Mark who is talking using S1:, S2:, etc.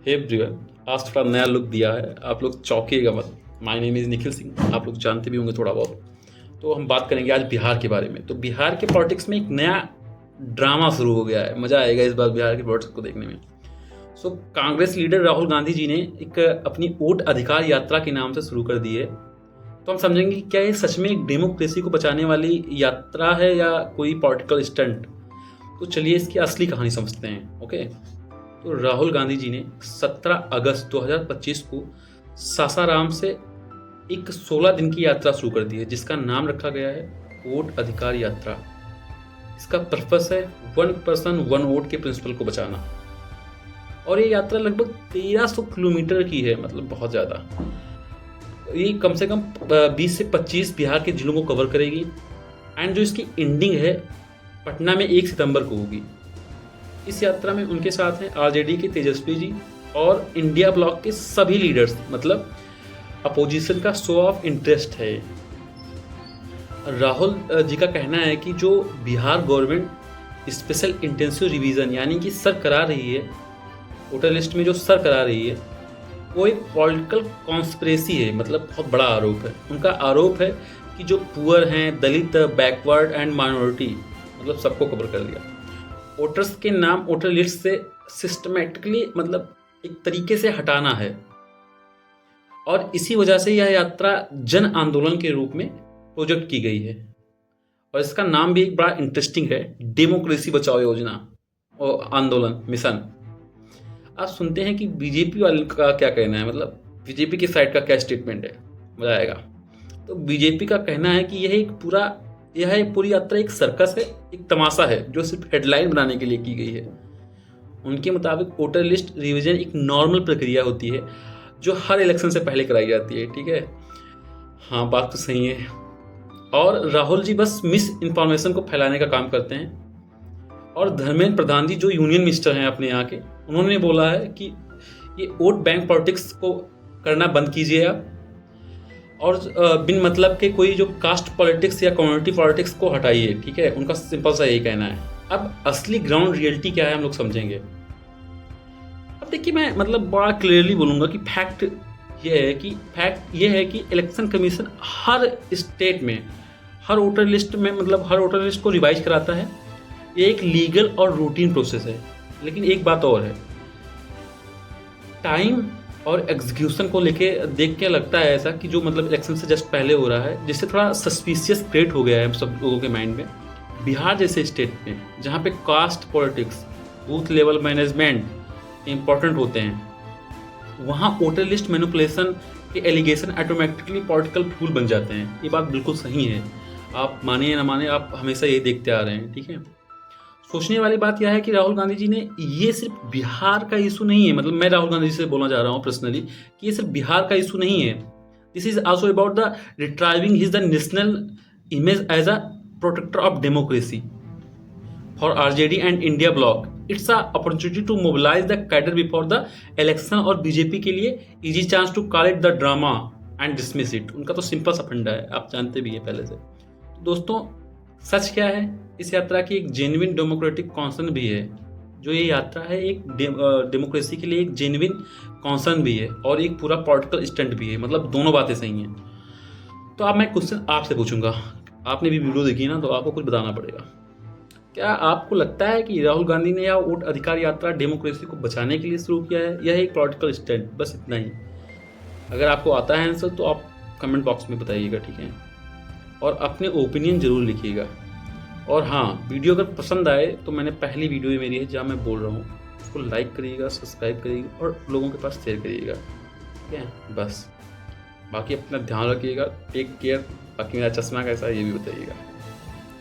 S1: Hey everyone, आज थोड़ा नया लुक दिया है, आप लोग चौंकिएगा मत। My name is Nikhil Singh, आप लोग जानते भी होंगे थोड़ा बहुत। तो हम बात करेंगे आज बिहार के बारे में। तो बिहार के पॉलिटिक्स में एक नया ड्रामा शुरू हो गया है, मज़ा आएगा इस बार बिहार के पॉलिटिक्स को देखने में। कांग्रेस लीडर राहुल गांधी जी ने एक अपनी वोट अधिकार यात्रा के नाम से शुरू कर दी है। तो हम समझेंगे कि क्या ये सच में एक डेमोक्रेसी को बचाने वाली यात्रा है या कोई पॉलिटिकल स्टंट। तो चलिए इसकी असली कहानी समझते हैं। ओके, तो राहुल गांधी जी ने 17 अगस्त 2025 को सासाराम से एक 16 दिन की यात्रा शुरू कर दी है, जिसका नाम रखा गया है वोट अधिकार यात्रा। इसका पर्पस है वन पर्सन वन वोट के प्रिंसिपल को बचाना। और ये यात्रा लगभग 1300 किलोमीटर की है, मतलब बहुत ज़्यादा। ये कम से कम 20 से 25 बिहार के जिलों को कवर करेगी। एंड जो इसकी एंडिंग है पटना में 1 सितंबर को होगी। इस यात्रा में उनके साथ हैं आरजेडी के तेजस्वी जी और इंडिया ब्लॉक के सभी लीडर्स, मतलब अपोजिशन का शो ऑफ इंटरेस्ट है। राहुल जी का कहना है कि जो Bihar government special intensive revision यानी कि सर करा रही है, वोटर लिस्ट में जो सर करा रही है, वो एक पॉलिटिकल कॉन्स्पिरेसी है, मतलब बहुत बड़ा आरोप है। उनका आरोप है कि जो पुअर हैं, दलित, बैकवर्ड एंड माइनॉरिटी, मतलब सबको कवर कर लिया। वोटर्स के नाम वोटर लिस्ट से सिस्टमेटिकली, मतलब एक तरीके से हटाना है। और इसी वजह से यह यात्रा जन आंदोलन के रूप में प्रोजेक्ट की गई है। और इसका नाम भी एक बड़ा इंटरेस्टिंग है, डेमोक्रेसी बचाओ योजना और आंदोलन मिशन। आप सुनते हैं कि बीजेपी वाले का क्या कहना है, मतलब बीजेपी की साइड का क्या स्टेटमेंट है, मजा आएगा। तो बीजेपी का कहना है कि यह पूरी यात्रा एक सर्कस है, एक तमाशा है जो सिर्फ हेडलाइन बनाने के लिए की गई है। उनके मुताबिक वोटर लिस्ट रिवीजन एक नॉर्मल प्रक्रिया होती है जो हर इलेक्शन से पहले कराई जाती है। ठीक है, हाँ बात तो सही है। और राहुल जी बस मिस इन्फॉर्मेशन को फैलाने का काम करते हैं। और धर्मेंद्र प्रधान जी जो यूनियन मिनिस्टर हैं अपने यहाँ के, उन्होंने बोला है कि ये वोट बैंक पॉलिटिक्स को करना बंद कीजिए आप, और बिन मतलब के कोई जो कास्ट पॉलिटिक्स या कम्युनिटी पॉलिटिक्स को हटाइए। ठीक है, उनका सिंपल सा यही कहना है। अब असली ग्राउंड रियलिटी क्या है हम लोग समझेंगे। अब देखिए, मैं मतलब बड़ा क्लियरली बोलूँगा कि फैक्ट ये है कि इलेक्शन कमीशन हर स्टेट में हर वोटर लिस्ट को रिवाइज कराता है। ये एक लीगल और रूटीन प्रोसेस है। लेकिन एक बात और है, टाइम और एग्जीक्यूशन को लेके देख के लगता है ऐसा कि जो मतलब इलेक्शन से जस्ट पहले हो रहा है, जिससे थोड़ा सस्पिशियस क्रिएट हो गया है सब लोगों के माइंड में। बिहार जैसे स्टेट में जहाँ पे caste politics, booth level management important होते हैं, वहाँ वोटर लिस्ट मैनिपुलेशन के एलिगेशन ऑटोमेटिकली पॉलिटिकल टूल बन जाते हैं। ये बात बिल्कुल सही है, आप माने या ना माने, आप हमेशा ये देखते आ रहे हैं। ठीक है, सोचने वाली बात यह है कि राहुल गांधी जी ने ये सिर्फ बिहार का इशू नहीं है, मतलब मैं राहुल गांधी जी से बोलना चाह रहा हूँ पर्सनली कि ये सिर्फ बिहार का इशू नहीं है। This is also about the retrieving his the national image as a protector of democracy for RJD and India block. It's a opportunity to mobilise the cadre before the election, और BJP के लिए easy chance to call it the drama and dismiss it. उनका तो simple सा फंडा है, आप जानते भी है पहले से। तो दोस्तों, सच क्या है, इस यात्रा की एक जेन्युइन डेमोक्रेटिक कॉन्सर्न भी है। जो ये यात्रा है एक डेमोक्रेसी के लिए एक जेन्युइन कॉन्सर्न भी है और एक पूरा पॉलिटिकल स्टंट भी है, मतलब दोनों बातें सही हैं। तो अब मैं क्वेश्चन आपसे पूछूंगा, आपने भी वीडियो देखी ना, तो आपको कुछ बताना पड़ेगा। क्या आपको लगता है कि राहुल गांधी ने यह वोट अधिकार यात्रा डेमोक्रेसी को बचाने के लिए शुरू किया है, यह एक पॉलिटिकल स्टंट? बस इतना ही। अगर आपको आता है आंसर तो आप कमेंट बॉक्स में बताइएगा। ठीक है, और अपने ओपिनियन जरूर लिखिएगा। और हाँ, वीडियो अगर पसंद आए तो मैंने पहली वीडियो मेरी है जहाँ मैं बोल रहा हूँ, उसको लाइक करिएगा, सब्सक्राइब करिएगा और लोगों के पास शेयर करिएगा। ठीक है, बस बाकी अपना ध्यान रखिएगा, टेक केयर। बाकी मेरा चश्मा कैसा है ये भी बताइएगा।